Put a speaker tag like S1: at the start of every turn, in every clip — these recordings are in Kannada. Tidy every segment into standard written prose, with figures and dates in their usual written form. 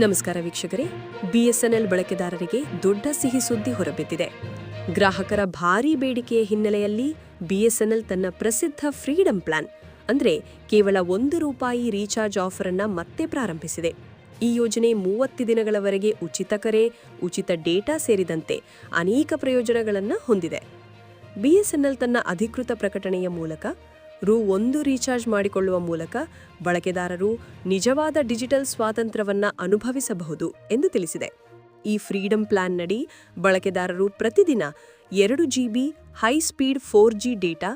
S1: ನಮಸ್ಕಾರ ವೀಕ್ಷಕರೇ, ಬಿಎಸ್ಎನ್ಎಲ್ ಬಳಕೆದಾರರಿಗೆ ದೊಡ್ಡ ಸಿಹಿ ಸುದ್ದಿ ಹೊರಬಿದ್ದಿದೆ. ಗ್ರಾಹಕರ ಭಾರೀ ಬೇಡಿಕೆಯ ಹಿನ್ನೆಲೆಯಲ್ಲಿ ಬಿಎಸ್ಎನ್ಎಲ್ ತನ್ನ ಪ್ರಸಿದ್ಧ ಫ್ರೀಡಂ ಪ್ಲಾನ್ ಅಂದರೆ ಕೇವಲ ₹1 ರೀಚಾರ್ಜ್ ಆಫರ್ ಅನ್ನು ಮತ್ತೆ ಪ್ರಾರಂಭಿಸಿದೆ. ಈ ಯೋಜನೆ 30 ದಿನಗಳವರೆಗೆ ಉಚಿತ ಕರೆ, ಉಚಿತ ಡೇಟಾ ಸೇರಿದಂತೆ ಅನೇಕ ಪ್ರಯೋಜನಗಳನ್ನು ಹೊಂದಿದೆ. ಬಿಎಸ್ಎನ್ಎಲ್ ತನ್ನ ಅಧಿಕೃತ ಪ್ರಕಟಣೆಯ ಮೂಲಕ ₹1 ರೀಚಾರ್ಜ್ ಮಾಡಿಕೊಳ್ಳುವ ಮೂಲಕ ಬಳಕೆದಾರರು ನಿಜವಾದ ಡಿಜಿಟಲ್ ಸ್ವಾತಂತ್ರ್ಯವನ್ನು ಅನುಭವಿಸಬಹುದು ಎಂದು ತಿಳಿಸಿದೆ. ಈ ಫ್ರೀಡಂ ಪ್ಲಾನ್ನಡಿ ಬಳಕೆದಾರರು ಪ್ರತಿದಿನ 2 GB high speed 4G data,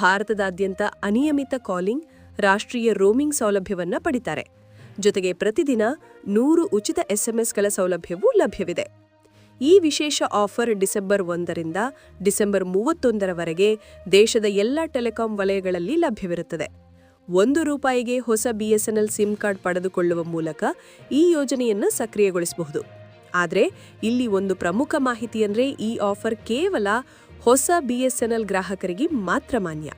S1: ಭಾರತದಾದ್ಯಂತ ಅನಿಯಮಿತ ಕಾಲಿಂಗ್, ರಾಷ್ಟ್ರೀಯ ರೋಮಿಂಗ್ ಸೌಲಭ್ಯವನ್ನು ಪಡಿತಾರೆ. ಜೊತೆಗೆ ಪ್ರತಿದಿನ 100 ಉಚಿತ SMS ಸೌಲಭ್ಯವೂ ಲಭ್ಯವಿದೆ. ಈ ವಿಶೇಷ ಆಫರ್ ಡಿಸೆಂಬರ್ 1ರಿಂದ ಡಿಸೆಂಬರ್ 31ರವರೆಗೆ ದೇಶದ ಎಲ್ಲ ಟೆಲಿಕಾಂ ವಲಯಗಳಲ್ಲಿ ಲಭ್ಯವಿರುತ್ತದೆ. ₹1ಗೆ ಹೊಸ ಬಿಎಸ್ಎನ್ಎಲ್ ಸಿಮ್ ಕಾರ್ಡ್ ಪಡೆದುಕೊಳ್ಳುವ ಮೂಲಕ ಈ ಯೋಜನೆಯನ್ನು ಸಕ್ರಿಯಗೊಳಿಸಬಹುದು. ಆದರೆ ಇಲ್ಲಿ ಒಂದು ಪ್ರಮುಖ ಮಾಹಿತಿ ಅಂದರೆ ಈ ಆಫರ್ ಕೇವಲ ಹೊಸ ಬಿಎಸ್ಎನ್ಎಲ್ ಗ್ರಾಹಕರಿಗೆ ಮಾತ್ರ ಮಾನ್ಯ.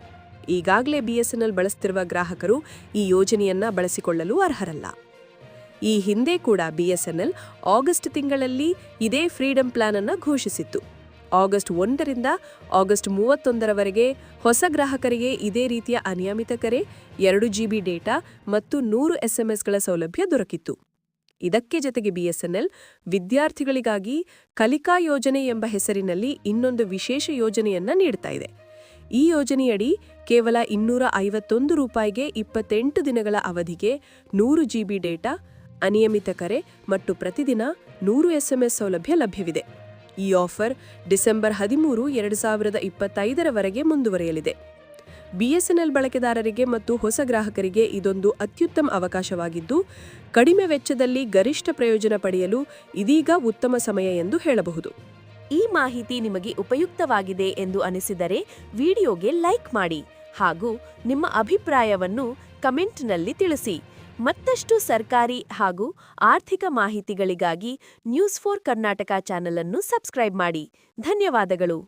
S1: ಈಗಾಗಲೇ ಬಿಎಸ್ಎನ್ಎಲ್ ಬಳಸುತ್ತಿರುವ ಗ್ರಾಹಕರು ಈ ಯೋಜನೆಯನ್ನು ಬಳಸಿಕೊಳ್ಳಲು ಅರ್ಹರಲ್ಲ. ಈ ಹಿಂದೆ ಕೂಡ ಬಿಎಸ್ಎನ್ಎಲ್ ಆಗಸ್ಟ್ ತಿಂಗಳಲ್ಲಿ ಇದೇ ಫ್ರೀಡಂ ಪ್ಲಾನ್ ಅನ್ನು ಘೋಷಿಸಿತ್ತು. ಆಗಸ್ಟ್ 1ರಿಂದ ಆಗಸ್ಟ್ 31ರವರೆಗೆ ಹೊಸ ಗ್ರಾಹಕರಿಗೆ ಇದೇ ರೀತಿಯ ಅನಿಯಮಿತ ಕರೆ, 2 GB ಡೇಟಾ ಮತ್ತು 100 SMS ಸೌಲಭ್ಯ ದೊರಕಿತ್ತು. ಇದಕ್ಕೆ ಜೊತೆಗೆ ಬಿಎಸ್ಎನ್ಎಲ್ ವಿದ್ಯಾರ್ಥಿಗಳಿಗಾಗಿ ಕಲಿಕಾ ಯೋಜನೆ ಎಂಬ ಹೆಸರಿನಲ್ಲಿ ಇನ್ನೊಂದು ವಿಶೇಷ ಯೋಜನೆಯನ್ನು ನೀಡ್ತಾ ಇದೆ. ಈ ಯೋಜನೆಯಡಿ ಕೇವಲ ₹251ಗೆ 28 ದಿನಗಳ ಅವಧಿಗೆ 100 GB ಡೇಟಾ, ಅನಿಯಮಿತ ಕರೆ ಮತ್ತು ಪ್ರತಿದಿನ 100 SMS ಸೌಲಭ್ಯ ಲಭ್ಯವಿದೆ. ಈ ಆಫರ್ ಡಿಸೆಂಬರ್ 13, 2025ರವರೆಗೆ ಮುಂದುವರಿಯಲಿದೆ. ಬಿಎಸ್ಎನ್ಎಲ್ ಬಳಕೆದಾರರಿಗೆ ಮತ್ತು ಹೊಸ ಗ್ರಾಹಕರಿಗೆ ಇದೊಂದು ಅತ್ಯುತ್ತಮ ಅವಕಾಶವಾಗಿದ್ದು, ಕಡಿಮೆ ವೆಚ್ಚದಲ್ಲಿ ಗರಿಷ್ಠ ಪ್ರಯೋಜನ ಪಡೆಯಲು ಇದೀಗ ಉತ್ತಮ ಸಮಯ ಎಂದು ಹೇಳಬಹುದು.
S2: ಈ ಮಾಹಿತಿ ನಿಮಗೆ ಉಪಯುಕ್ತವಾಗಿದೆ ಎಂದು ಅನಿಸಿದರೆ ವಿಡಿಯೋಗೆ ಲೈಕ್ ಮಾಡಿ ಹಾಗೂ ನಿಮ್ಮ ಅಭಿಪ್ರಾಯವನ್ನು ಕಮೆಂಟ್ನಲ್ಲಿ ತಿಳಿಸಿ. ಮತ್ತಷ್ಟು ಸರ್ಕಾರಿ ಹಾಗೂ ಆರ್ಥಿಕ ಮಾಹಿತಿಗಳಿಗಾಗಿ ನ್ಯೂಸ್4 ಕರ್ನಾಟಕ ಚಾನೆಲ್ ಅನ್ನು ಸಬ್ಸ್ಕ್ರೈಬ್ ಮಾಡಿ. ಧನ್ಯವಾದಗಳು.